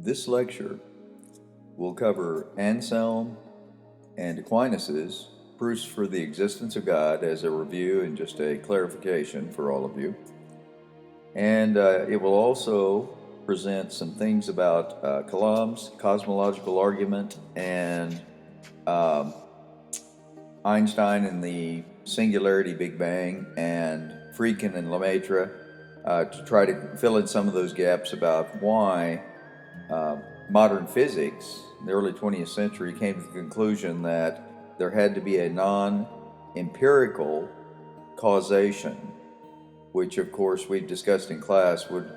This lecture will cover Anselm and Aquinas' proofs for the existence of God as a review and just a clarification for all of you. And it will also present some things about Kalam's cosmological argument and Einstein and the singularity Big Bang and Friedkin and Lemaitre to try to fill in some of those gaps about why modern physics in the early 20th century came to the conclusion that there had to be a non-empirical causation, which of course we've discussed in class would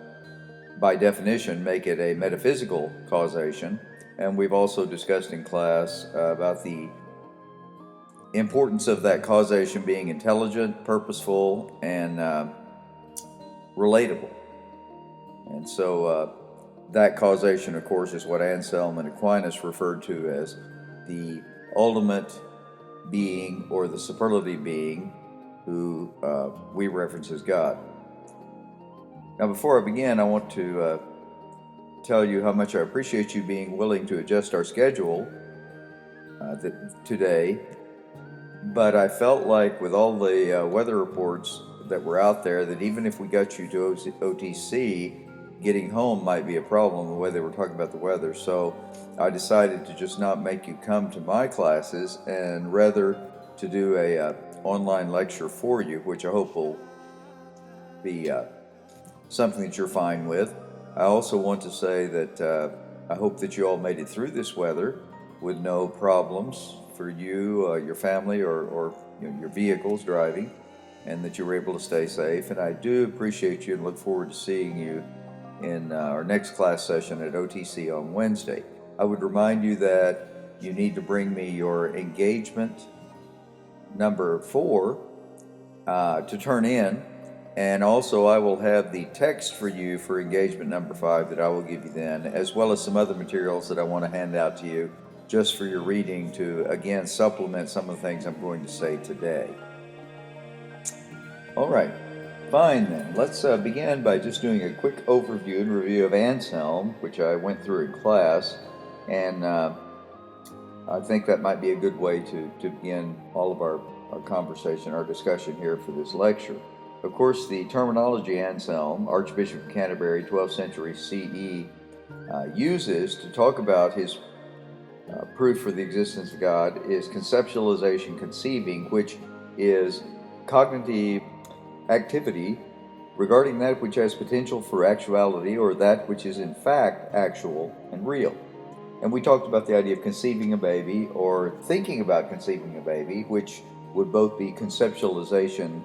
by definition make it a metaphysical causation. And we've also discussed in class about the importance of that causation being intelligent, purposeful, and relatable. And so that causation, of course, is what Anselm and Aquinas referred to as the ultimate being or the superlative being, who we reference as God. Now, before I begin, I want to tell you how much I appreciate you being willing to adjust our schedule today. But I felt like with all the weather reports that were out there, that even if we got you to OTC, getting home might be a problem the way they were talking about the weather. So I decided to just not make you come to my classes and rather to do a online lecture for you, which I hope will be something that you're fine with. I also want to say that I hope that you all made it through this weather with no problems for you, your family, or your vehicles driving, and that you were able to stay safe. And I do appreciate you and look forward to seeing you in our next class session at OTC on Wednesday. I would remind you that you need to bring me your engagement number 4 to turn in, and also I will have the text for you for engagement number 5 that I will give you then, as well as some other materials that I want to hand out to you just for your reading to, again, supplement some of the things I'm going to say today. All right. Fine then, let's begin by just doing a quick overview and review of Anselm, which I went through in class, and I think that might be a good way to begin all of our conversation, our discussion here for this lecture. Of course, the terminology Anselm, Archbishop of Canterbury, 12th century CE, uses to talk about his proof for the existence of God is conceptualization conceiving, which is cognitive activity regarding that which has potential for actuality or that which is in fact actual and real. And we talked about the idea of conceiving a baby or thinking about conceiving a baby, which would both be conceptualization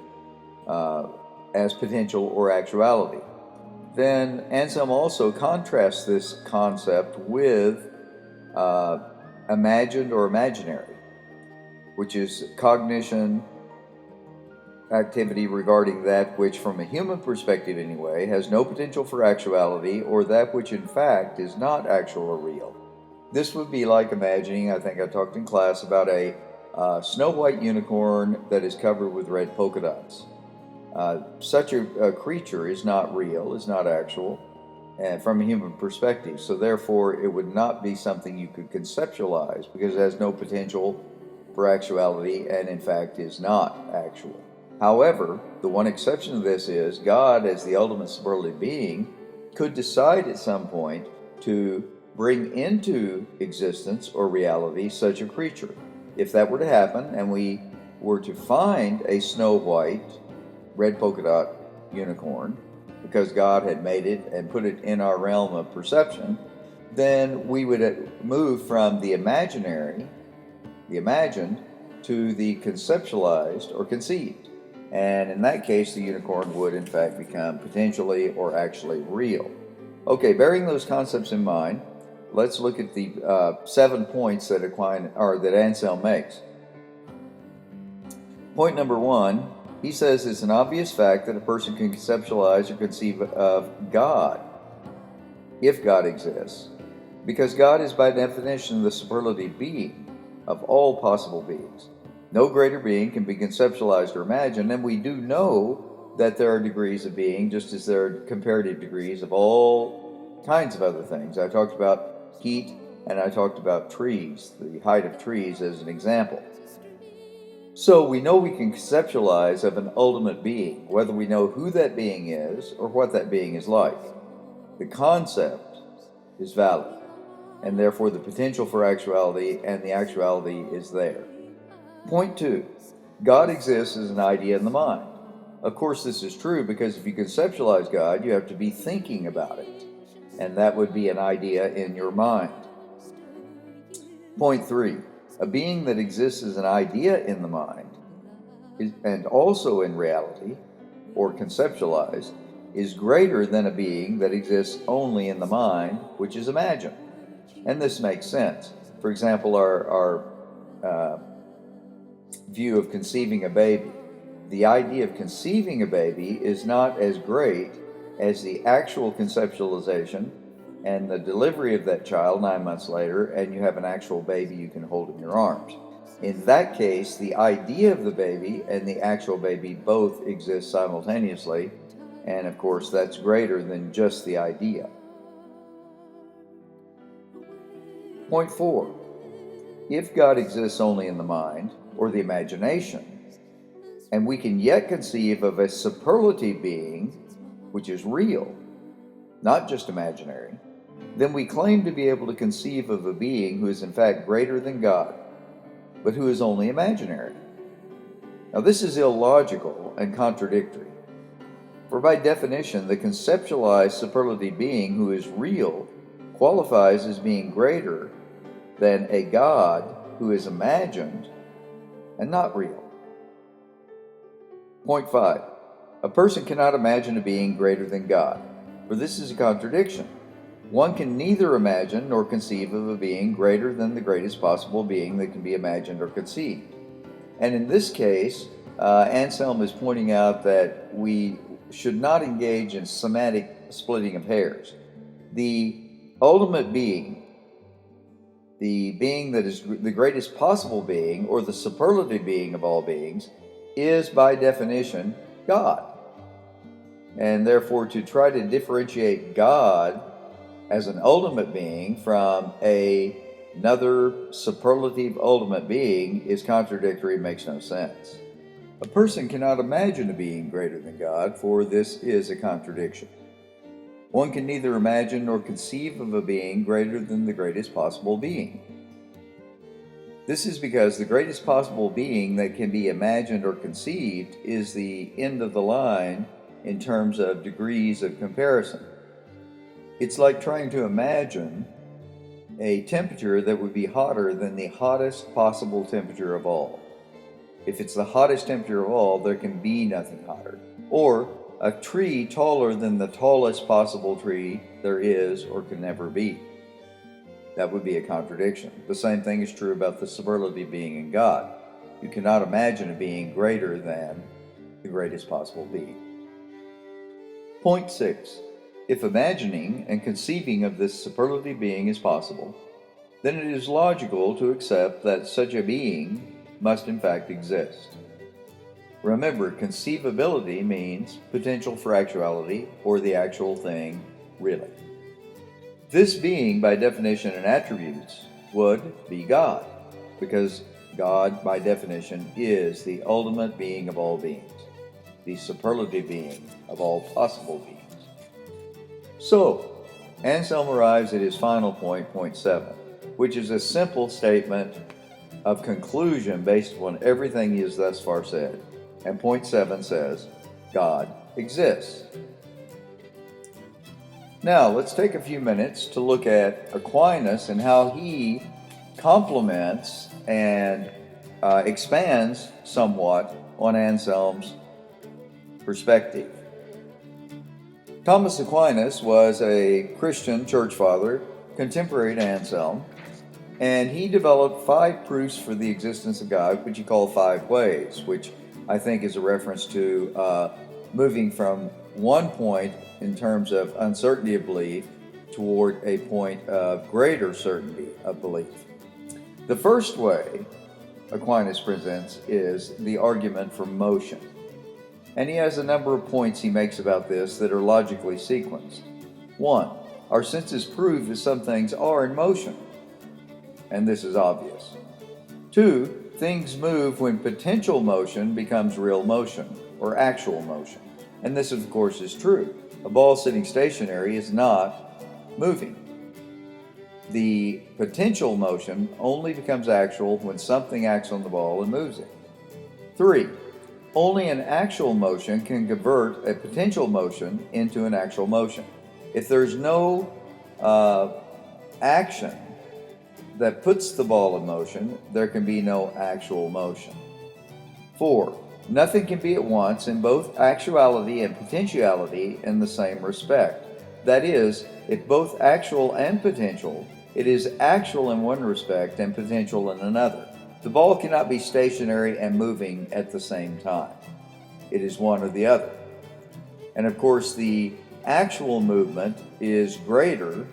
as potential or actuality. Then Anselm also contrasts this concept with imagined or imaginary, which is cognition activity regarding that which, from a human perspective anyway, has no potential for actuality or that which in fact is not actual or real. This would be like imagining, I think I talked in class about a snow white unicorn that is covered with red polka dots. Such a creature is not real, is not actual, and from a human perspective. So therefore, it would not be something you could conceptualize because it has no potential for actuality and in fact is not actual. However, the one exception to this is God, as the ultimate superlative being, could decide at some point to bring into existence or reality such a creature. If that were to happen and we were to find a snow white, red polka dot unicorn, because God had made it and put it in our realm of perception, then we would move from the imaginary, the imagined, to the conceptualized or conceived. And in that case, the unicorn would in fact become potentially or actually real. Okay, bearing those concepts in mind, let's look at the 7 points that Anselm makes. Point number 1, he says it's an obvious fact that a person can conceptualize or conceive of God, if God exists, because God is by definition the superlative being of all possible beings. No greater being can be conceptualized or imagined, and we do know that there are degrees of being, just as there are comparative degrees of all kinds of other things. I talked about heat, and I talked about trees, the height of trees as an example. So we know we can conceptualize of an ultimate being, whether we know who that being is or what that being is like. The concept is valid, and therefore the potential for actuality and the actuality is there. Point 2. God exists as an idea in the mind. Of course, this is true because if you conceptualize God, you have to be thinking about it, and that would be an idea in your mind. Point 3. A being that exists as an idea in the mind and also in reality, or conceptualized, is greater than a being that exists only in the mind, which is imagined. And this makes sense. For example, our view of conceiving a baby. The idea of conceiving a baby is not as great as the actual conceptualization and the delivery of that child 9 months later, and you have an actual baby you can hold in your arms. In that case, the idea of the baby and the actual baby both exist simultaneously, and of course that's greater than just the idea. Point 4. If God exists only in the mind, or the imagination, and we can yet conceive of a superlative being, which is real, not just imaginary, then we claim to be able to conceive of a being who is in fact greater than God, but who is only imaginary. Now this is illogical and contradictory, for by definition the conceptualized superlative being who is real qualifies as being greater than a God who is imagined and not real. Point 5. A person cannot imagine a being greater than God, for this is a contradiction. One can neither imagine nor conceive of a being greater than the greatest possible being that can be imagined or conceived. And in this case, Anselm is pointing out that we should not engage in semantic splitting of hairs. The ultimate being, the being that is the greatest possible being, or the superlative being of all beings, is by definition God. And therefore, to try to differentiate God as an ultimate being from another superlative ultimate being is contradictory and makes no sense. A person cannot imagine a being greater than God, for this is a contradiction. One can neither imagine nor conceive of a being greater than the greatest possible being. This is because the greatest possible being that can be imagined or conceived is the end of the line in terms of degrees of comparison. It's like trying to imagine a temperature that would be hotter than the hottest possible temperature of all. If it's the hottest temperature of all, there can be nothing hotter. Or a tree taller than the tallest possible tree there is or can never be. That would be a contradiction. The same thing is true about the superlative being in God. You cannot imagine a being greater than the greatest possible being. Point 6. If imagining and conceiving of this superlative being is possible, then it is logical to accept that such a being must in fact exist. Remember, conceivability means potential for actuality, or the actual thing, really. This being, by definition and attributes, would be God, because God, by definition, is the ultimate being of all beings, the superlative being of all possible beings. So, Anselm arrives at his final point, point 7, which is a simple statement of conclusion based upon everything he has thus far said. And point 7 says, God exists. Now, let's take a few minutes to look at Aquinas and how he complements and expands somewhat on Anselm's perspective. Thomas Aquinas was a Christian church father, contemporary to Anselm, and he developed 5 proofs for the existence of God, which he called 5 ways, which I think is a reference to moving from one point in terms of uncertainty of belief toward a point of greater certainty of belief. The first way Aquinas presents is the argument for motion. And he has a number of points he makes about this that are logically sequenced. 1. our senses prove that some things are in motion, and this is obvious. 2, things move when potential motion becomes real motion, or actual motion. And this, of course, is true. A ball sitting stationary is not moving. The potential motion only becomes actual when something acts on the ball and moves it. 3, only an actual motion can convert a potential motion into an actual motion. If there's no action that puts the ball in motion, there can be no actual motion. 4, nothing can be at once in both actuality and potentiality in the same respect. That is, if both actual and potential, it is actual in one respect and potential in another. The ball cannot be stationary and moving at the same time. It is one or the other. And of course, the actual movement is greater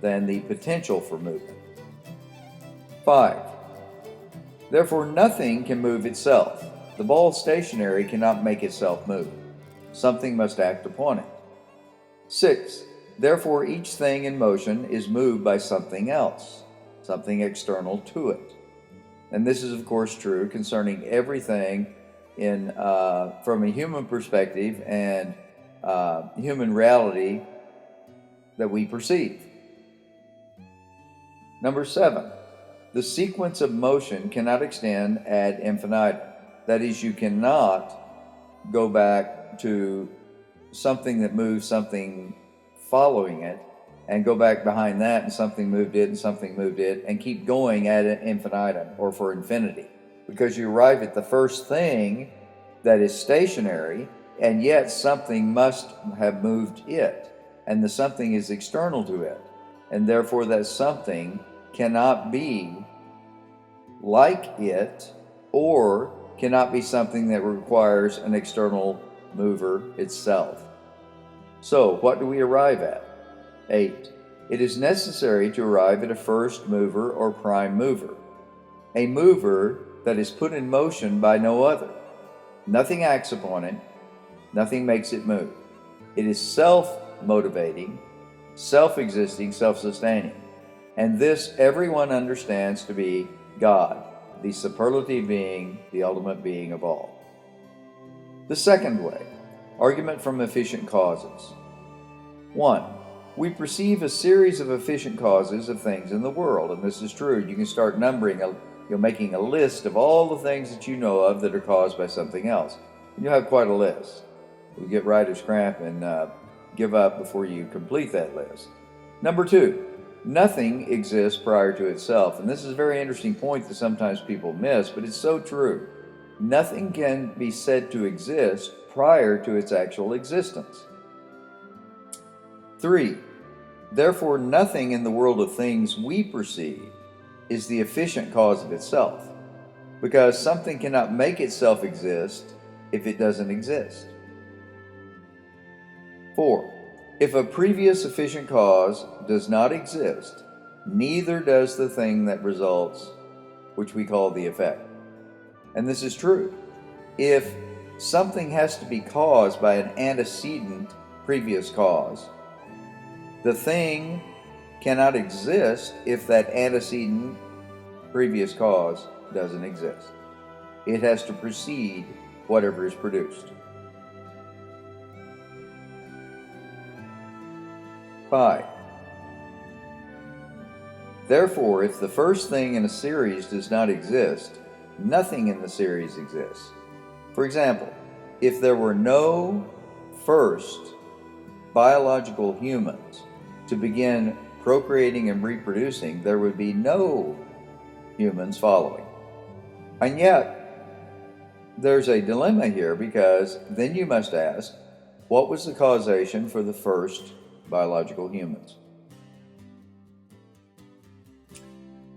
than the potential for movement. 5, therefore nothing can move itself. The ball stationary cannot make itself move. Something must act upon it. 6, therefore each thing in motion is moved by something else, something external to it. And this is of course true concerning everything from a human perspective and human reality that we perceive. Number 7, the sequence of motion cannot extend ad infinitum. That is, you cannot go back to something that moves something following it and go back behind that and something moved it and something moved it and keep going ad infinitum or for infinity, because you arrive at the first thing that is stationary and yet something must have moved it, and the something is external to it, and therefore that something cannot be like it or cannot be something that requires an external mover itself. So what do we arrive at? 8, it is necessary to arrive at a first mover or prime mover, a mover that is put in motion by no other. Nothing acts upon it, nothing makes it move. It is self-motivating, self-existing, self-sustaining. And this everyone understands to be God, the superlative being, the ultimate being of all. The second way, argument from efficient causes. 1, we perceive a series of efficient causes of things in the world, and this is true. You can start numbering, making a list of all the things that you know of that are caused by something else. And you'll have quite a list. You'll get writer's cramp and give up before you complete that list. Number 2, nothing exists prior to itself. And this is a very interesting point that sometimes people miss, but it's so true. Nothing can be said to exist prior to its actual existence. 3, therefore nothing in the world of things we perceive is the efficient cause of itself, because something cannot make itself exist if it doesn't exist. 4, if a previous efficient cause does not exist, neither does the thing that results, which we call the effect. And this is true. If something has to be caused by an antecedent previous cause, the thing cannot exist if that antecedent previous cause doesn't exist. It has to precede whatever is produced. 5, therefore, if the first thing in a series does not exist, nothing in the series exists. For example, if there were no first biological humans to begin procreating and reproducing, there would be no humans following. And yet, there's a dilemma here, because then you must ask, what was the causation for the first biological humans?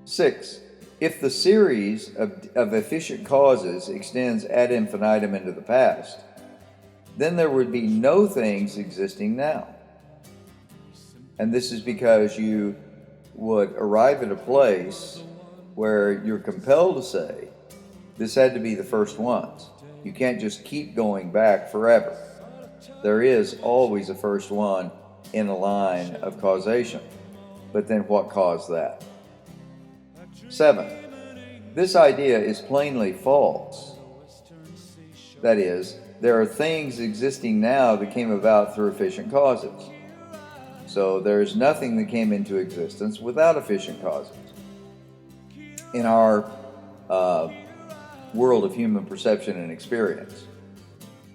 6, if the series of efficient causes extends ad infinitum into the past, then there would be no things existing now. And this is because you would arrive at a place where you're compelled to say, this had to be the first ones. You can't just keep going back forever. There is always a first one in a line of causation. But then what caused that? 7. This idea is plainly false. That is, there are things existing now that came about through efficient causes. So there is nothing that came into existence without efficient causes. In our world of human perception and experience.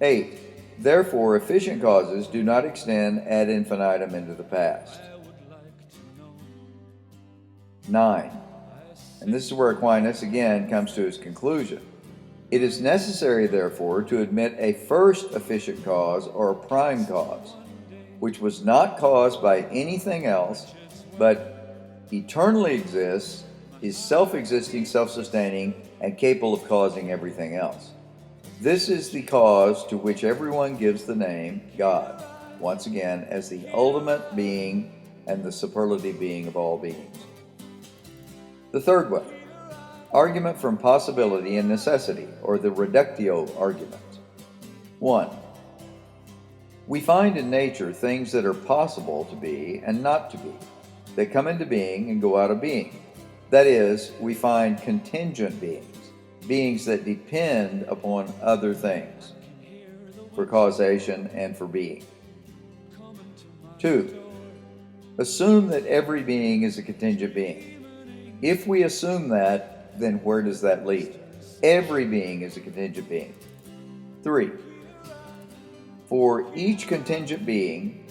8. Therefore, efficient causes do not extend ad infinitum into the past. 9. And this is where Aquinas again comes to his conclusion. It is necessary, therefore, to admit a first efficient cause or prime cause, which was not caused by anything else, but eternally exists, is self-existing, self-sustaining, and capable of causing everything else. This is the cause to which everyone gives the name God, once again, as the ultimate being and the superlative being of all beings. The third way, argument from possibility and necessity, or the reductio argument. 1. We find in nature things that are possible to be and not to be, that come into being and go out of being. That is, we find contingent beings, beings that depend upon other things for causation and for being. 2. Assume that every being is a contingent being. If we assume that, then where does that lead? Every being is a contingent being. 3. For each contingent being,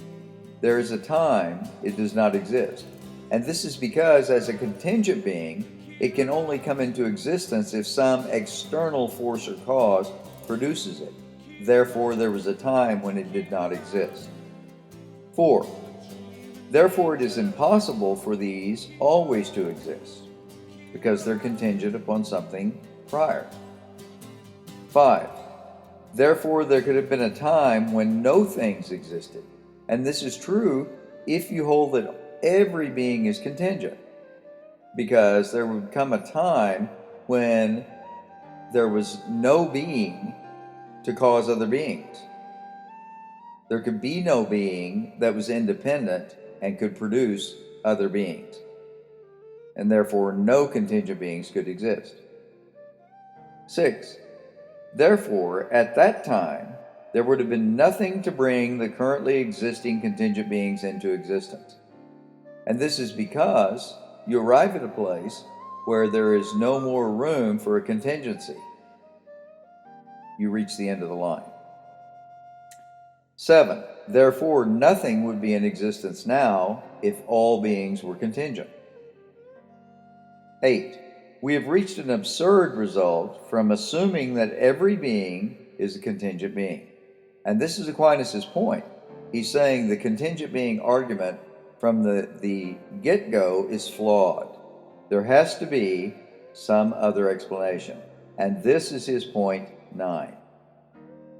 there is a time it does not exist. And this is because, as a contingent being, it can only come into existence if some external force or cause produces it. Therefore, there was a time when it did not exist. 4. Therefore, it is impossible for these always to exist, because they're contingent upon something prior. 5. Therefore, there could have been a time when no things existed. And this is true if you hold that every being is contingent, because there would come a time when there was no being to cause other beings. There could be no being that was independent and could produce other beings, and therefore no contingent beings could exist. 6. Therefore, at that time, there would have been nothing to bring the currently existing contingent beings into existence. And this is because you arrive at a place where there is no more room for a contingency. You reach the end of the line. 7. Therefore, nothing would be in existence now if all beings were contingent. 8. We have reached an absurd result from assuming that every being is a contingent being. And this is Aquinas' point. He's saying the contingent being argument from the get-go is flawed. There has to be some other explanation. And this is his point 9.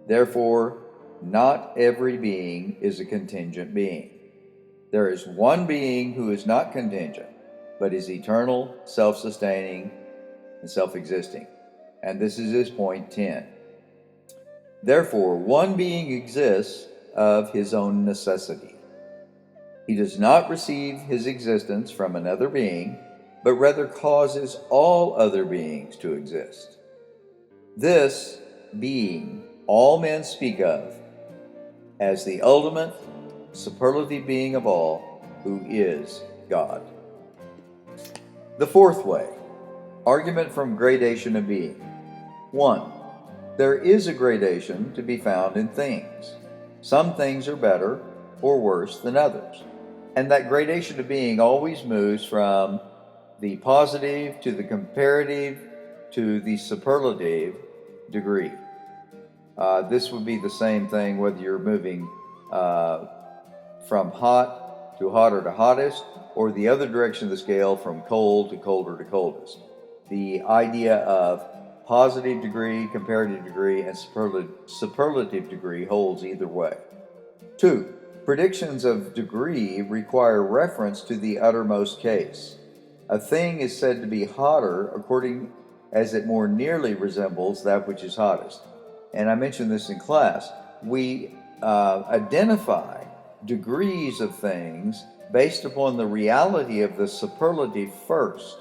Therefore, not every being is a contingent being. There is one being who is not contingent, but is eternal, self-sustaining, and self-existing. And this is his point 10. Therefore, one being exists of his own necessity. He does not receive his existence from another being, but rather causes all other beings to exist. This being all men speak of as the ultimate, superlative being of all, who is God. The fourth way, argument from gradation of being. 1. There is a gradation to be found in things. Some things are better or worse than others. And that gradation of being always moves from the positive to the comparative to the superlative degree. This would be the same thing whether you're moving from hot to hotter to hottest, or the other direction of the scale from cold to colder to coldest. The idea of positive degree, comparative degree, and superlative degree holds either way. 2. Predictions of degree require reference to the uttermost case. A thing is said to be hotter according as it more nearly resembles that which is hottest. And I mentioned this in class. We identify degrees of things based upon the reality of the superlative first.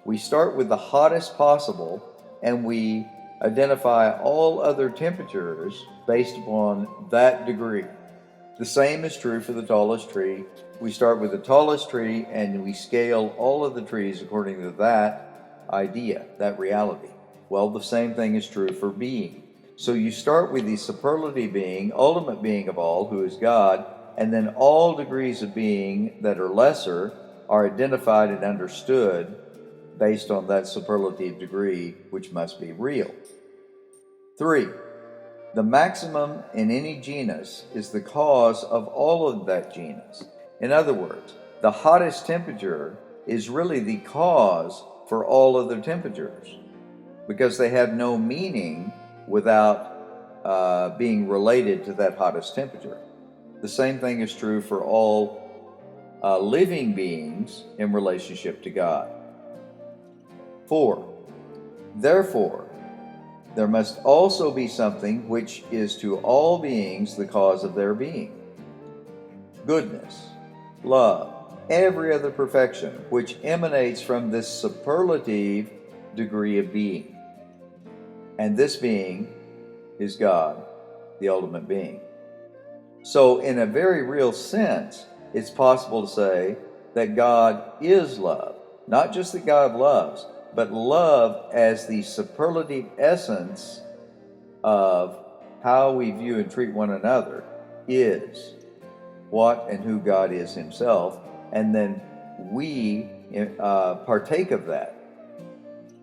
We start with the hottest possible, and we identify all other temperatures based upon that degree. The same is true for the tallest tree. We start with the tallest tree and we scale all of the trees according to that idea, that reality. Well, the same thing is true for being. So you start with the superlative being, ultimate being of all, who is God, and then all degrees of being that are lesser are identified and understood based on that superlative degree, which must be real. 3. The maximum in any genus is the cause of all of that genus. In other words, the hottest temperature is really the cause for all other temperatures, because they have no meaning without being related to that hottest temperature. The same thing is true for all living beings in relationship to God. 4. Therefore, there must also be something which is to all beings the cause of their being. Goodness, love, every other perfection which emanates from this superlative degree of being. And this being is God, the ultimate being. So in a very real sense, it's possible to say that God is love. Not just that God loves, but love as the superlative essence of how we view and treat one another is what and who God is himself, and then we partake of that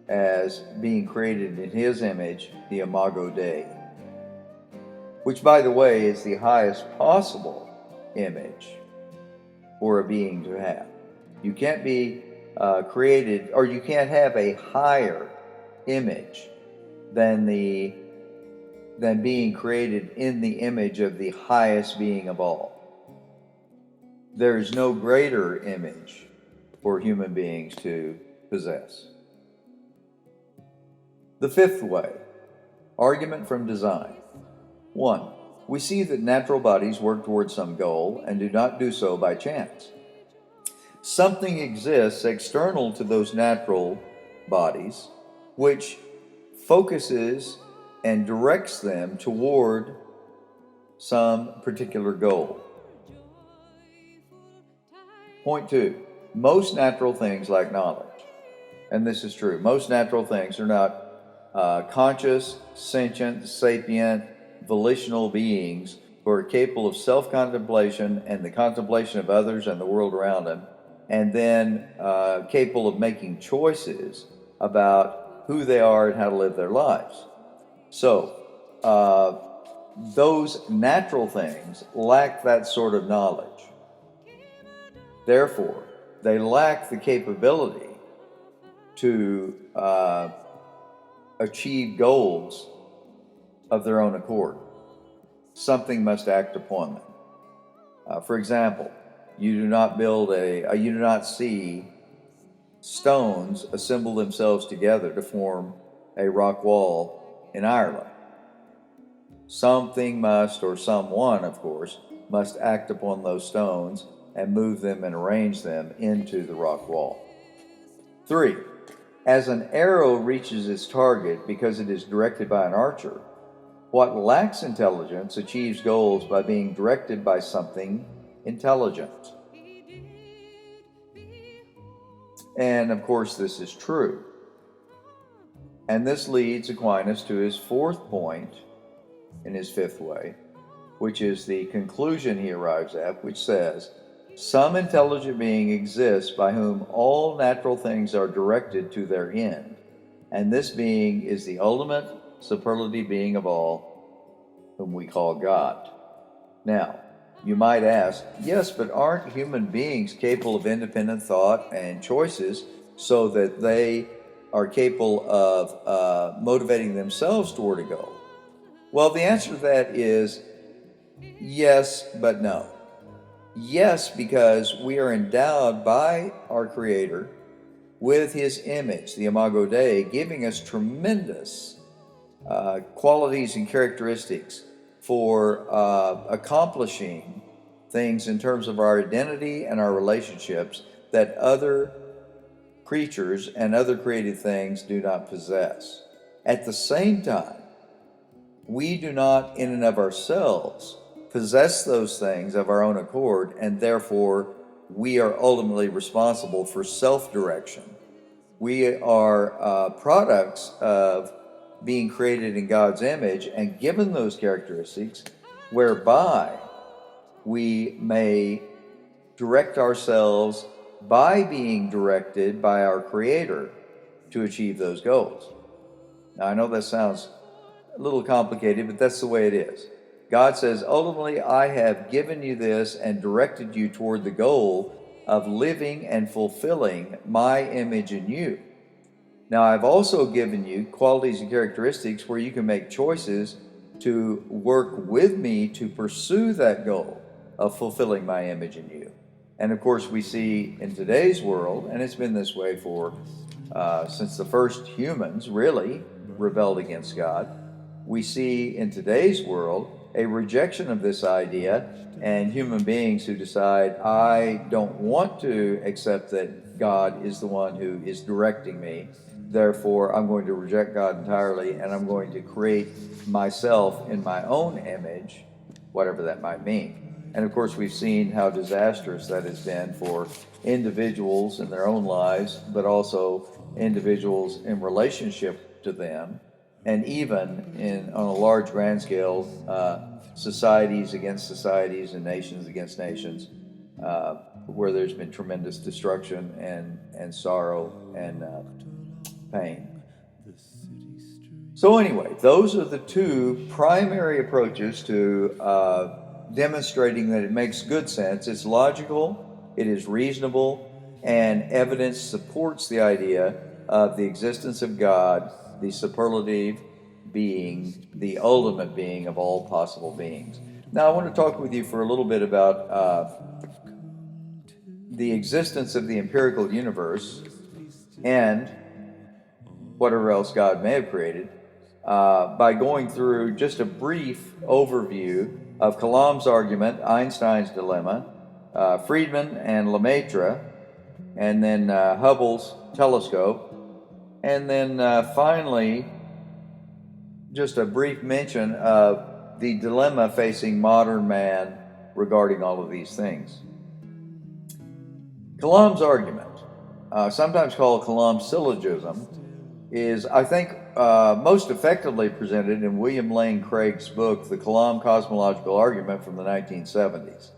as being created in his image, the Imago Dei, which, by the way, is the highest possible image for a being to have. You can't be created, or you can't have a higher image than being created in the image of the highest being of all. There is no greater image for human beings to possess. The fifth way, argument from design. 1. We see that natural bodies work towards some goal and do not do so by chance. Something exists external to those natural bodies which focuses and directs them toward some particular goal. Point 2. Most natural things lack knowledge. And this is true. Most natural things are not conscious, sentient, sapient, volitional beings who are capable of self-contemplation and the contemplation of others and the world around them, and then capable of making choices about who they are and how to live their lives. So, those natural things lack that sort of knowledge. Therefore, they lack the capability to achieve goals of their own accord. Something must act upon them. For example, you do not see stones assemble themselves together to form a rock wall in Ireland. Something must, or someone, of course, must act upon those stones and move them and arrange them into the rock wall. 3. As an arrow reaches its target because it is directed by an archer, what lacks intelligence achieves goals by being directed by something intelligent. And of course, this is true. And this leads Aquinas to his fourth point in his fifth way, which is the conclusion he arrives at, which says, some intelligent being exists by whom all natural things are directed to their end, and this being is the ultimate superlative being of all, whom we call God. Now, you might ask, yes, but aren't human beings capable of independent thought and choices so that they are capable of motivating themselves toward a goal? Well, the answer to that is yes, but no. Yes, because we are endowed by our Creator with His image, the Imago Dei, giving us tremendous qualities and characteristics for accomplishing things in terms of our identity and our relationships that other creatures and other created things do not possess. At the same time, we do not in and of ourselves possess those things of our own accord, and therefore we are ultimately responsible for self-direction. We are products of being created in God's image and given those characteristics whereby we may direct ourselves by being directed by our Creator to achieve those goals. Now, I know that sounds a little complicated, but that's the way it is. God says, ultimately, I have given you this and directed you toward the goal of living and fulfilling my image in you. Now, I've also given you qualities and characteristics where you can make choices to work with me to pursue that goal of fulfilling my image in you. And of course, we see in today's world, and it's been this way for since the first humans really rebelled against God, we see in today's world a rejection of this idea, and human beings who decide, I don't want to accept that God is the one who is directing me, therefore I'm going to reject God entirely, and I'm going to create myself in my own image, whatever that might mean. And of course, we've seen how disastrous that has been for individuals in their own lives, but also individuals in relationship to them, and even on a large grand scale, societies against societies and nations against nations, where there's been tremendous destruction and sorrow and pain. So anyway, those are the two primary approaches to demonstrating that it makes good sense. It's logical, it is reasonable, and evidence supports the idea of the existence of God, the superlative being, the ultimate being of all possible beings. Now I want to talk with you for a little bit about the existence of the empirical universe and whatever else God may have created by going through just a brief overview of Coulomb's argument, Einstein's dilemma, Friedman and Lemaitre, and then Hubble's telescope, and then finally just a brief mention of the dilemma facing modern man regarding all of these things. Coulomb's argument, sometimes called Coulomb's syllogism, is, I think, most effectively presented in William Lane Craig's book, The Coulomb Cosmological Argument from the 1970s.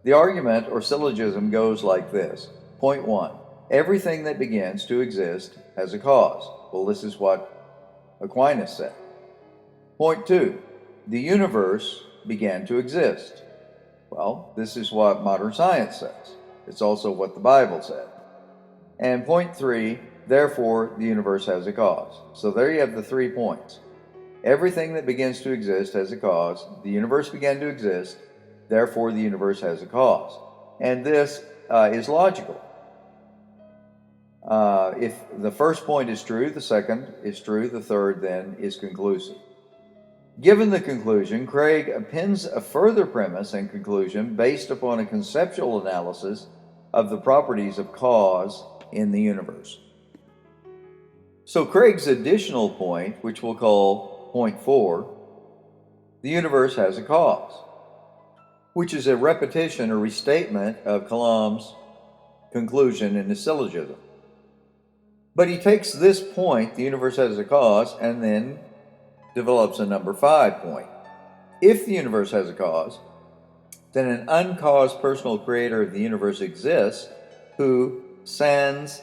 The argument, or syllogism, goes like this. Point 1. Everything that begins to exist has a cause. Well, this is what Aquinas said. Point 2. The universe began to exist. Well, this is what modern science says. It's also what the Bible said. And point 3. Therefore, the universe has a cause. So there you have the 3 points. Everything that begins to exist has a cause. The universe began to exist. Therefore, the universe has a cause. And this is logical. If the first point is true, the second is true, the third then is conclusive. Given the conclusion, Craig appends a further premise and conclusion based upon a conceptual analysis of the properties of cause in the universe. So Craig's additional point, which we'll call point 4, the universe has a cause, which is a repetition or restatement of Coulomb's conclusion in the syllogism. But he takes this point, the universe has a cause, and then develops a number 5 point. If the universe has a cause, then an uncaused personal creator of the universe exists who sans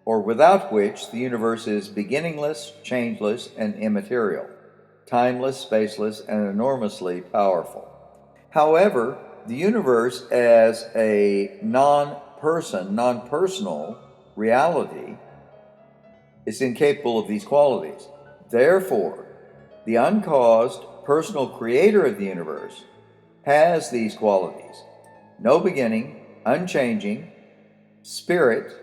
or without which the universe is beginningless, changeless, and immaterial, timeless, spaceless, and enormously powerful. However, the universe as a non-personal reality is incapable of these qualities. Therefore, the uncaused personal creator of the universe has these qualities: no beginning, unchanging, spirit,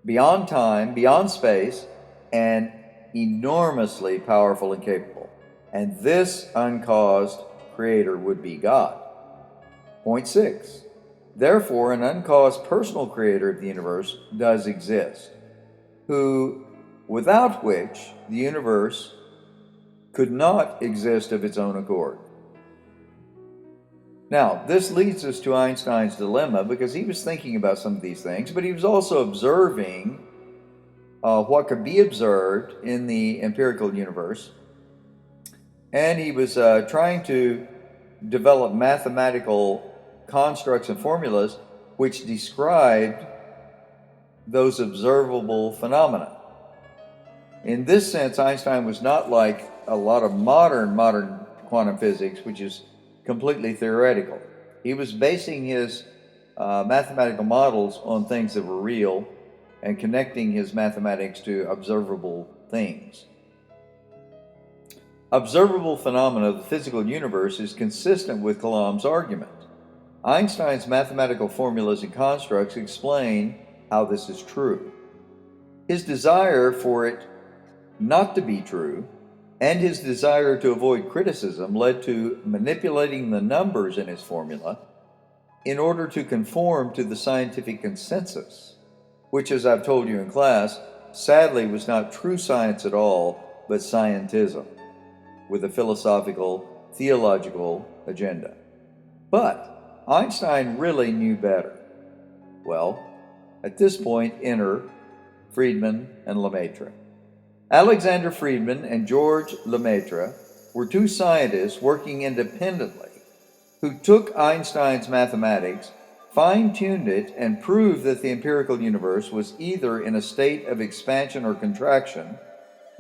beyond time, beyond space, and enormously powerful and capable. And this uncaused creator would be God. Point 6. Therefore, an uncaused personal creator of the universe does exist, without which the universe could not exist of its own accord. Now, this leads us to Einstein's dilemma, because he was thinking about some of these things, but he was also observing what could be observed in the empirical universe, and he was trying to develop mathematical constructs and formulas which described those observable phenomena. In this sense, Einstein was not like a lot of modern quantum physics, which is completely theoretical. He was basing his mathematical models on things that were real and connecting his mathematics to observable things. Observable phenomena of the physical universe is consistent with Coulomb's argument. Einstein's mathematical formulas and constructs explain how this is true. His desire for it not to be true and his desire to avoid criticism led to manipulating the numbers in his formula in order to conform to the scientific consensus, which, as I've told you in class, sadly was not true science at all, but scientism, with a philosophical, theological agenda. But Einstein really knew better. Well, at this point enter Friedmann and Lemaitre. Alexander Friedmann and George Lemaitre were two scientists working independently who took Einstein's mathematics, fine-tuned it, and proved that the empirical universe was either in a state of expansion or contraction,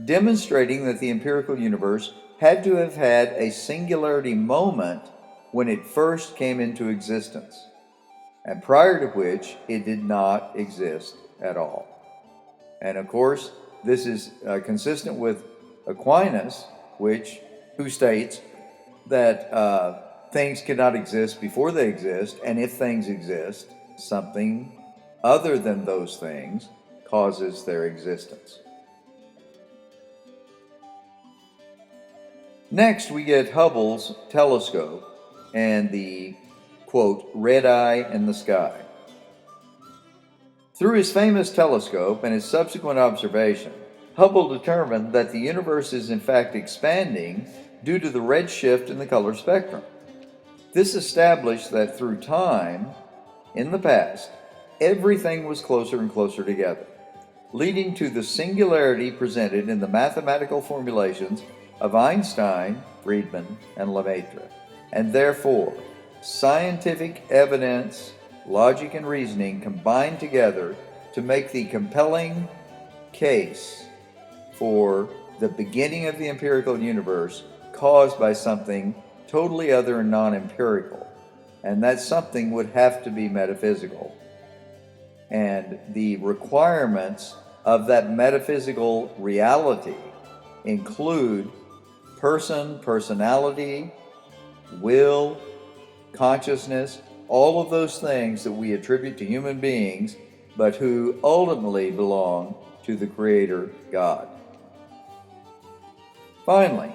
demonstrating that the empirical universe had to have had a singularity moment when it first came into existence, and prior to which it did not exist at all. And of course, this is consistent with Aquinas, who states that things cannot exist before they exist, and if things exist, something other than those things causes their existence. Next, we get Hubble's telescope and the, quote, red eye in the sky. Through his famous telescope and his subsequent observation, Hubble determined that the universe is in fact expanding due to the red shift in the color spectrum. This established that through time, in the past, everything was closer and closer together, leading to the singularity presented in the mathematical formulations of Einstein, Friedmann, and Lemaitre, and therefore, scientific evidence, logic, and reasoning combined together to make the compelling case for the beginning of the empirical universe caused by something totally other and non-empirical, and that something would have to be metaphysical. And the requirements of that metaphysical reality include person, personality, will, consciousness, all of those things that we attribute to human beings, but who ultimately belong to the Creator, God. Finally,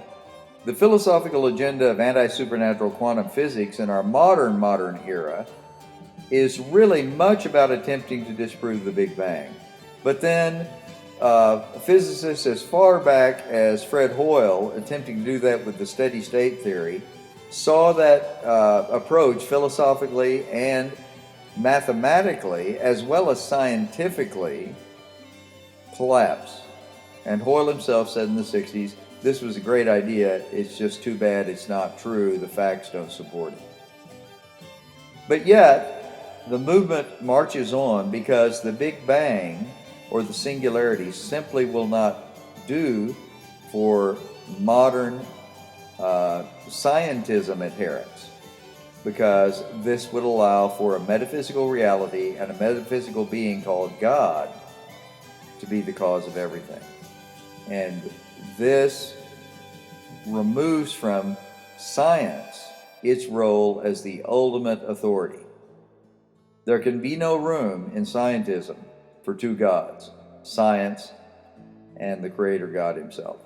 the philosophical agenda of anti-supernatural quantum physics in our modern era is really much about attempting to disprove the Big Bang. But then physicists as far back as Fred Hoyle, attempting to do that with the steady state theory, saw that approach philosophically and mathematically, as well as scientifically, collapse. And Hoyle himself said in the 60s, this was a great idea, it's just too bad it's not true, the facts don't support it. But yet, the movement marches on because the Big Bang, or the singularity, simply will not do for modern scientism adherents, because this would allow for a metaphysical reality and a metaphysical being called God to be the cause of everything. And this removes from science its role as the ultimate authority. There can be no room in scientism for two gods, science and the Creator God Himself.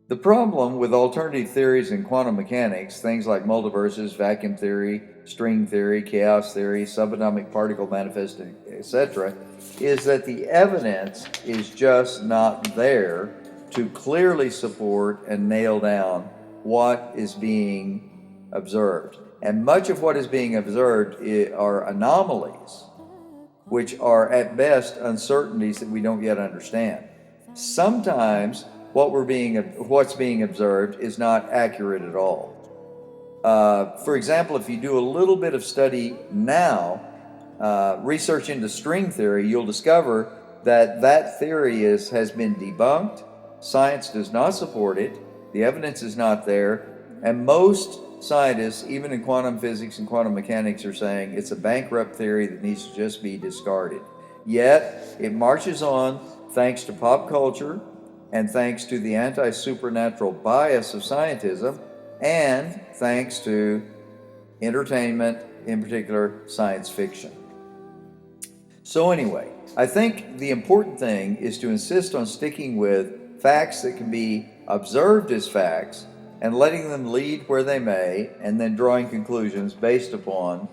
The problem with alternative theories in quantum mechanics, things like multiverses, vacuum theory, string theory, chaos theory, subatomic particle manifesting, etc., is that the evidence is just not there to clearly support and nail down what is being observed. And much of what is being observed are anomalies, which are at best uncertainties that we don't yet understand. Sometimes what's being observed is not accurate at all. For example, if you do a little bit of study now, research into string theory, you'll discover that that theory has been debunked. Science does not support it. The evidence is not there. And most scientists, even in quantum physics and quantum mechanics, are saying it's a bankrupt theory that needs to just be discarded. Yet, it marches on thanks to pop culture and thanks to the anti-supernatural bias of scientism, and thanks to entertainment, in particular science fiction. So anyway, I think the important thing is to insist on sticking with facts that can be observed as facts and letting them lead where they may, and then drawing conclusions based upon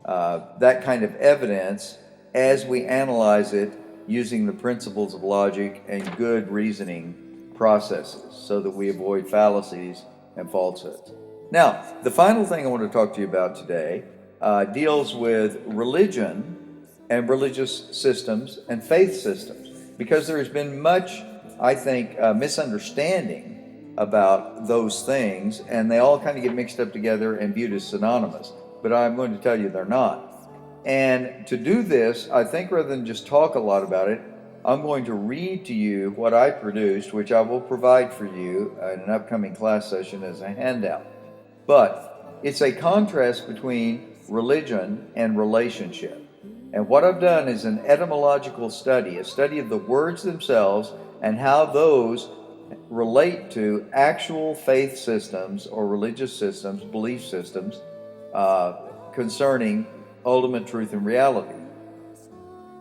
that kind of evidence as we analyze it using the principles of logic and good reasoning processes so that we avoid fallacies and falsehoods. Now, the final thing I want to talk to you about today deals with religion and religious systems and faith systems, because there has been much, I think, misunderstanding about those things, and they all kind of get mixed up together and viewed as synonymous. But I'm going to tell you they're not. And to do this, I think rather than just talk a lot about it, I'm going to read to you what I produced, which I will provide for you in an upcoming class session as a handout. But it's a contrast between religion and relationship. And what I've done is an etymological study, a study of the words themselves and how those relate to actual faith systems or religious systems, belief systems, concerning ultimate truth and reality.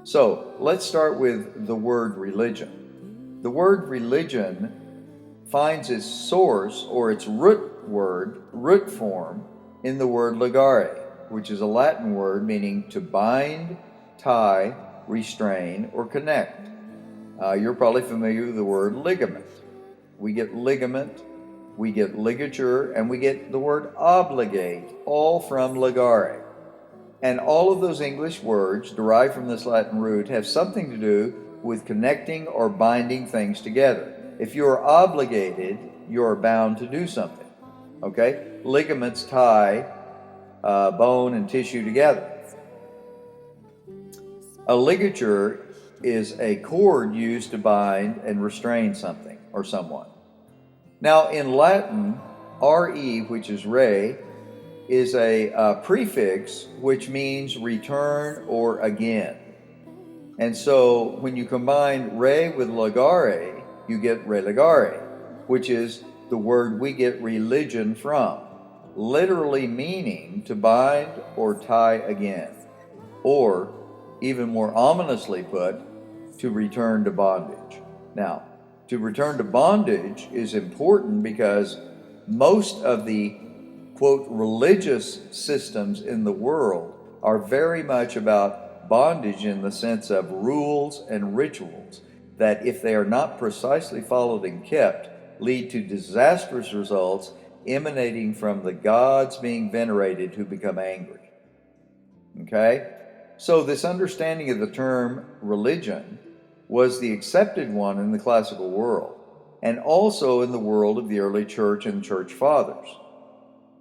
So let's start with the word religion. The word religion finds its source or its root form in the word ligare, which is a Latin word meaning to bind, tie, restrain, or connect. You're probably familiar with the word ligament. We get ligament, we get ligature, and we get the word obligate, all from ligare. And all of those English words derived from this Latin root have something to do with connecting or binding things together. If you're obligated, you're bound to do something. Okay? Ligaments tie bone and tissue together. A ligature is a cord used to bind and restrain something or someone. Now, in Latin, re, which is re, is a prefix which means return or again. And so when you combine re with ligare, you get religare, which is the word we get religion from, literally meaning to bind or tie again, or even more ominously put, to return to bondage. Now, to return to bondage is important because most of the quote, religious systems in the world are very much about bondage in the sense of rules and rituals that, if they are not precisely followed and kept, lead to disastrous results emanating from the gods being venerated who become angry. Okay? So this understanding of the term religion was the accepted one in the classical world, and also in the world of the early church and church fathers.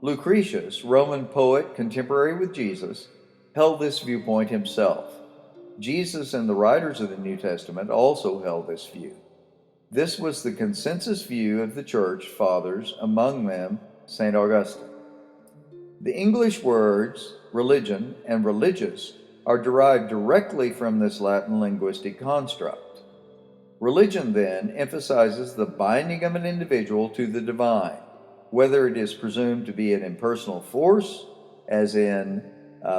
Lucretius, Roman poet contemporary with Jesus, held this viewpoint himself. Jesus and the writers of the New Testament also held this view. This was the consensus view of the church fathers, among them St. Augustine. The English words religion and religious are derived directly from this Latin linguistic construct. Religion, then, emphasizes the binding of an individual to the divine, whether it is presumed to be an impersonal force, as in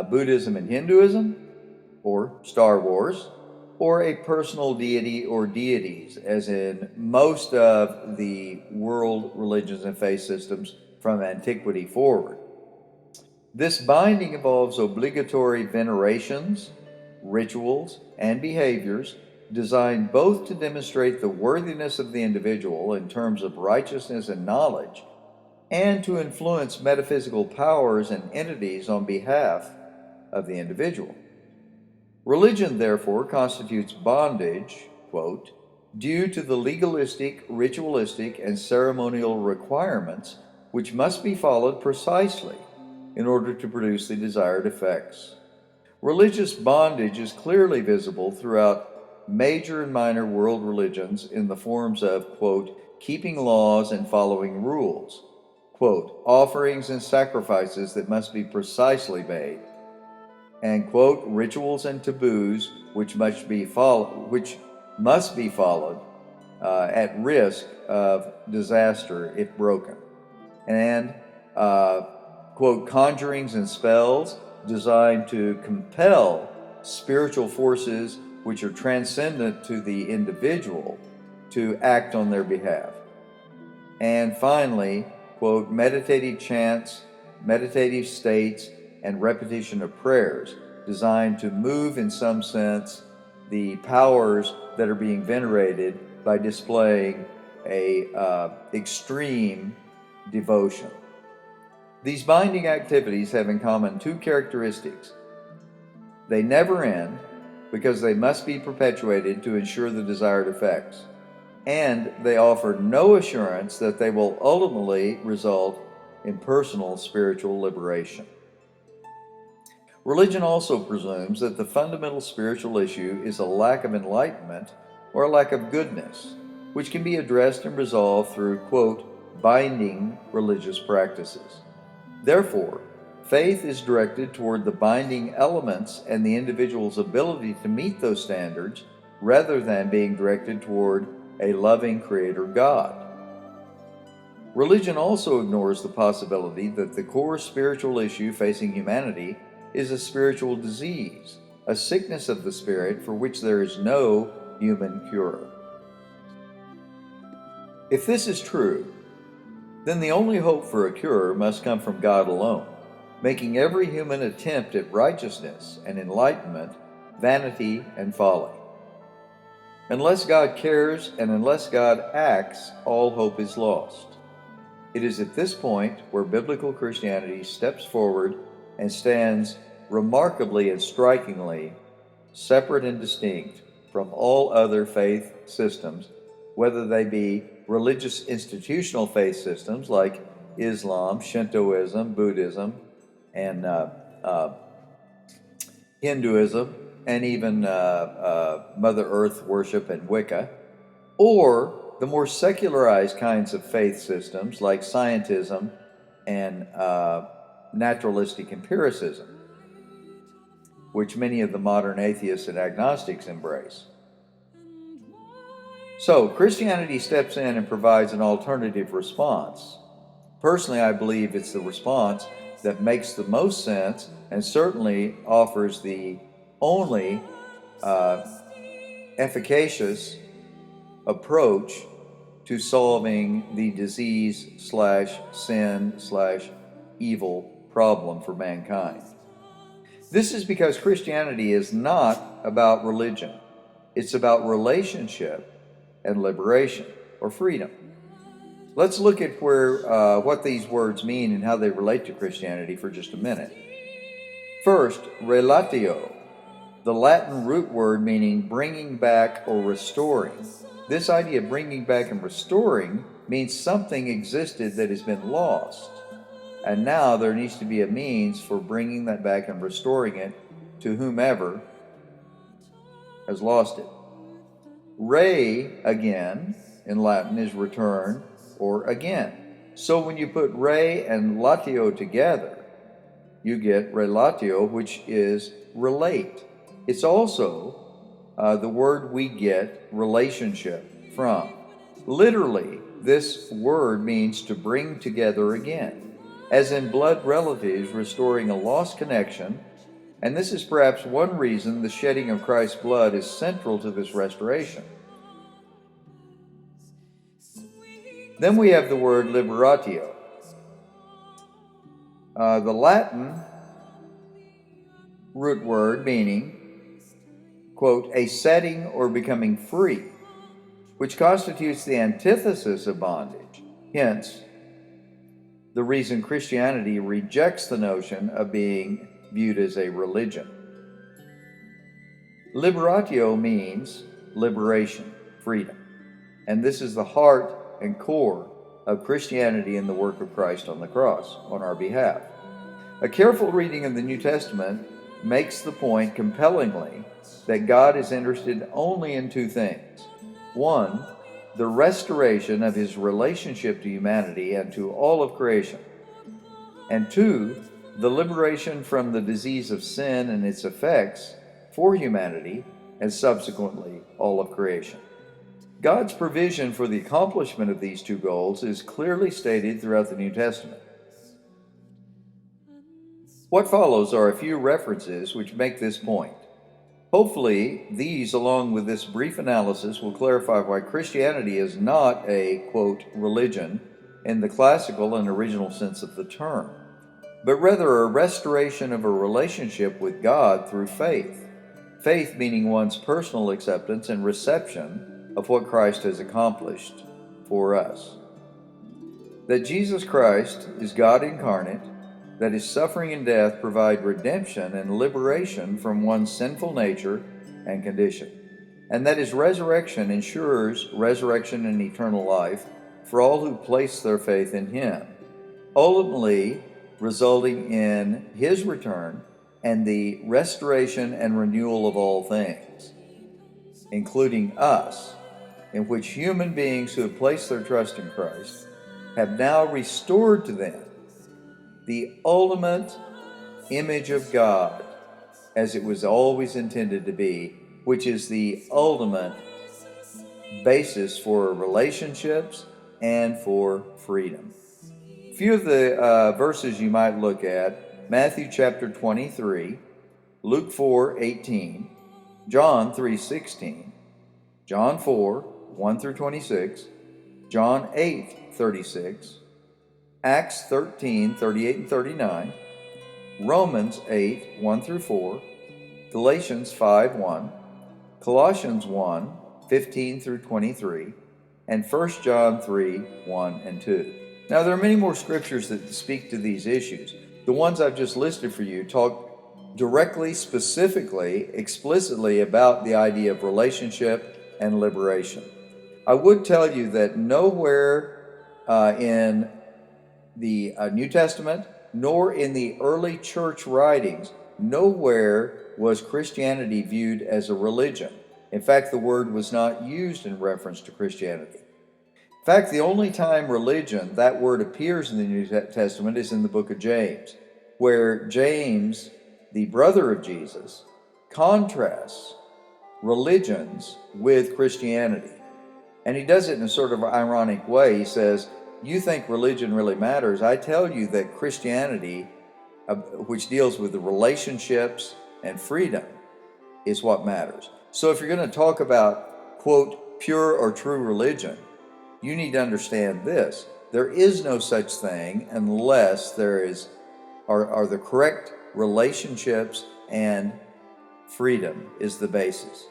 Buddhism and Hinduism, or Star Wars, or a personal deity or deities, as in most of the world religions and faith systems from antiquity forward. This binding involves obligatory venerations, rituals, and behaviors designed both to demonstrate the worthiness of the individual in terms of righteousness and knowledge, and to influence metaphysical powers and entities on behalf of the individual. Religion, therefore, constitutes bondage, quote, due to the legalistic, ritualistic, and ceremonial requirements which must be followed precisely in order to produce the desired effects. Religious bondage is clearly visible throughout major and minor world religions in the forms of, quote, keeping laws and following rules, quote, offerings and sacrifices that must be precisely made, and, quote, rituals and taboos which must be followed at risk of disaster if broken, and quote, conjurings and spells designed to compel spiritual forces which are transcendent to the individual to act on their behalf. And finally, quote, meditative chants, meditative states, and repetition of prayers designed to move in some sense the powers that are being venerated by displaying a extreme devotion. These binding activities have in common two characteristics. They never end because they must be perpetuated to ensure the desired effects, and they offer no assurance that they will ultimately result in personal spiritual liberation. Religion also presumes that the fundamental spiritual issue is a lack of enlightenment or a lack of goodness, which can be addressed and resolved through, quote, binding religious practices. Therefore, faith is directed toward the binding elements and the individual's ability to meet those standards rather than being directed toward a loving Creator God. Religion also ignores the possibility that the core spiritual issue facing humanity is a spiritual disease, a sickness of the spirit for which there is no human cure. If this is true, then the only hope for a cure must come from God alone, making every human attempt at righteousness and enlightenment vanity and folly. Unless God cares and unless God acts, all hope is lost. It is at this point where biblical Christianity steps forward and stands remarkably and strikingly separate and distinct from all other faith systems, whether they be religious institutional faith systems like Islam, Shintoism, Buddhism, and Hinduism, and even Mother Earth worship and Wicca, or the more secularized kinds of faith systems like scientism and naturalistic empiricism, which many of the modern atheists and agnostics embrace. So, Christianity steps in and provides an alternative response. Personally, I believe it's the response that makes the most sense and certainly offers the only efficacious approach to solving the disease/sin/evil problem for mankind. This is because Christianity is not about religion. It's about relationship and liberation, or freedom. Let's look at what these words mean and how they relate to Christianity for just a minute. First, relatio, the Latin root word meaning bringing back or restoring. This idea of bringing back and restoring means something existed that has been lost, and now there needs to be a means for bringing that back and restoring it to whomever has lost it. Re, again, in Latin is return or again. So when you put re and latio together, you get relatio, which is relate. It's also the word we get relationship from. Literally, this word means to bring together again, as in blood relatives restoring a lost connection And this is perhaps one reason the shedding of Christ's blood is central to this restoration. Then we have the word liberatio. The Latin root word meaning, quote, a setting or becoming free, which constitutes the antithesis of bondage. Hence, the reason Christianity rejects the notion of being viewed as a religion. Liberatio means liberation, freedom, and this is the heart and core of Christianity and the work of Christ on the cross on our behalf. A careful reading of the New Testament makes the point compellingly that God is interested only in two things. One, the restoration of his relationship to humanity and to all of creation. And two, the liberation from the disease of sin and its effects for humanity and subsequently all of creation. God's provision for the accomplishment of these two goals is clearly stated throughout the New Testament. What follows are a few references which make this point. Hopefully, these, along with this brief analysis, will clarify why Christianity is not a, quote, religion in the classical and original sense of the term, but rather a restoration of a relationship with God through faith. Faith meaning one's personal acceptance and reception of what Christ has accomplished for us. That Jesus Christ is God incarnate, that his suffering and death provide redemption and liberation from one's sinful nature and condition, and that his resurrection ensures resurrection and eternal life for all who place their faith in him, ultimately resulting in his return and the restoration and renewal of all things, including us, in which human beings who have placed their trust in Christ have now restored to them the ultimate image of God as it was always intended to be, which is the ultimate basis for relationships and for freedom. A few of the verses you might look at: Matthew chapter 23, Luke 4:18, John 3:16, John 4:1 through 26, John 8:36, Acts 13:38 and 39, Romans 8:1 through 4, Galatians 5:1, Colossians 1:15 through 23, and 1 John 3:1 and 2. Now, there are many more scriptures that speak to these issues. The ones I've just listed for you talk directly, specifically, explicitly about the idea of relationship and liberation. I would tell you that nowhere in the New Testament, nor in the early church writings, nowhere was Christianity viewed as a religion. In fact, the word was not used in reference to Christianity. In fact, the only time religion, that word appears in the New Testament, is in the book of James, where James, the brother of Jesus, contrasts religions with Christianity. And he does it in a sort of ironic way. He says, you think religion really matters. I tell you that Christianity, which deals with the relationships and freedom, is what matters. So if you're going to talk about, quote, pure or true religion, you need to understand this. There is no such thing unless there are the correct relationships, and freedom is the basis.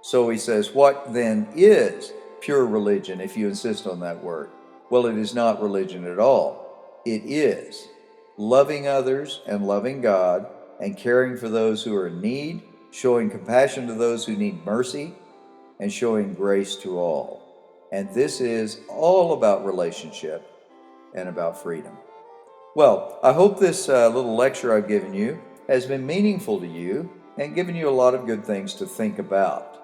So he says, what then is pure religion, if you insist on that word? Well, it is not religion at all. It is loving others and loving God and caring for those who are in need, showing compassion to those who need mercy, and showing grace to all. And this is all about relationship and about freedom. Well, I hope this little lecture I've given you has been meaningful to you and given you a lot of good things to think about.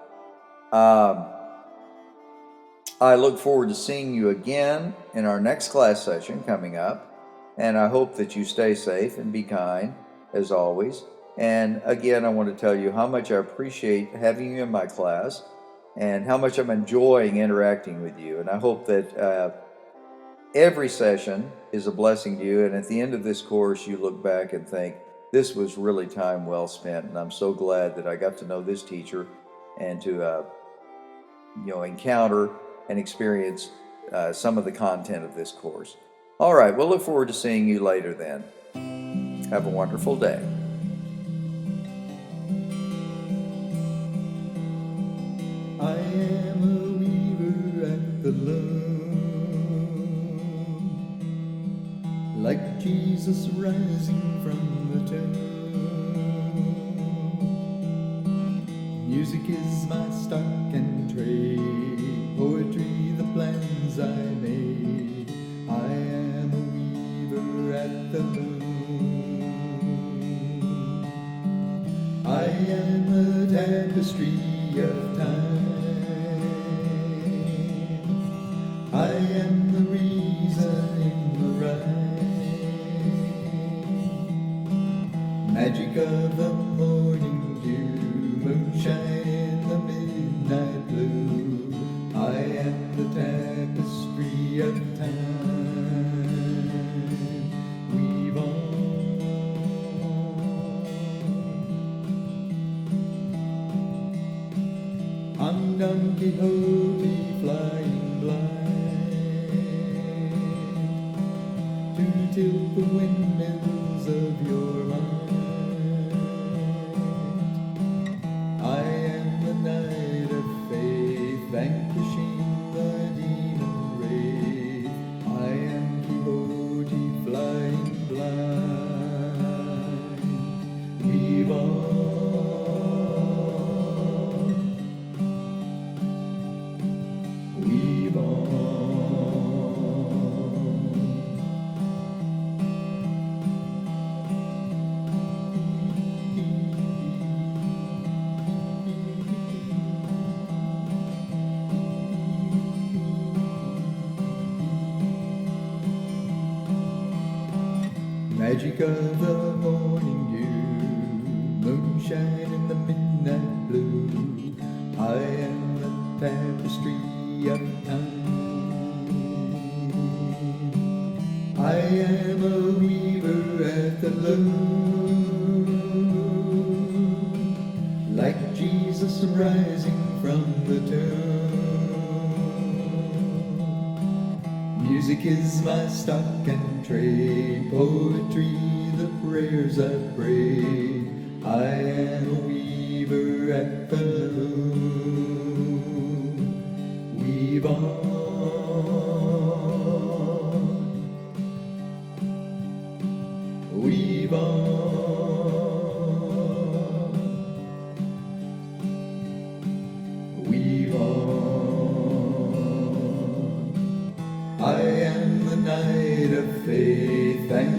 I look forward to seeing you again in our next class session coming up, and I hope that you stay safe and be kind, as always. And again, I want to tell you how much I appreciate having you in my class and how much I'm enjoying interacting with you. And I hope that every session is a blessing to you, and at the end of this course, you look back and think, this was really time well spent, and I'm so glad that I got to know this teacher and to encounter and experience some of the content of this course. All right, we'll look forward to seeing you later then. Have a wonderful day. I am a weaver at the loom, like Jesus rising from the tomb. Music is my stock and trade, poetry the plans I made. I am a weaver at the loom. I am a tapestry of time. I am the reason in the rhyme, magic of the morning dew, moonshine in the midnight blue. I am the tapestry of time. Weave on. I'm Don Quixote flying blind to tilt the windmills of your mind. I am the knight of faith, vanquishing the demon wraith. I am Quixote flying blind. Weave on. Weave on. Magic of the morning dew, moonshine in the midnight blue. I am the tapestry of time. I am a weaver at the loom, like Jesus rising from the tomb. Music is my stock and trade, poetry the prayers I pray. I am a weaver at the loom. Weave on. Weave on. Weave on. I am the knight of faith and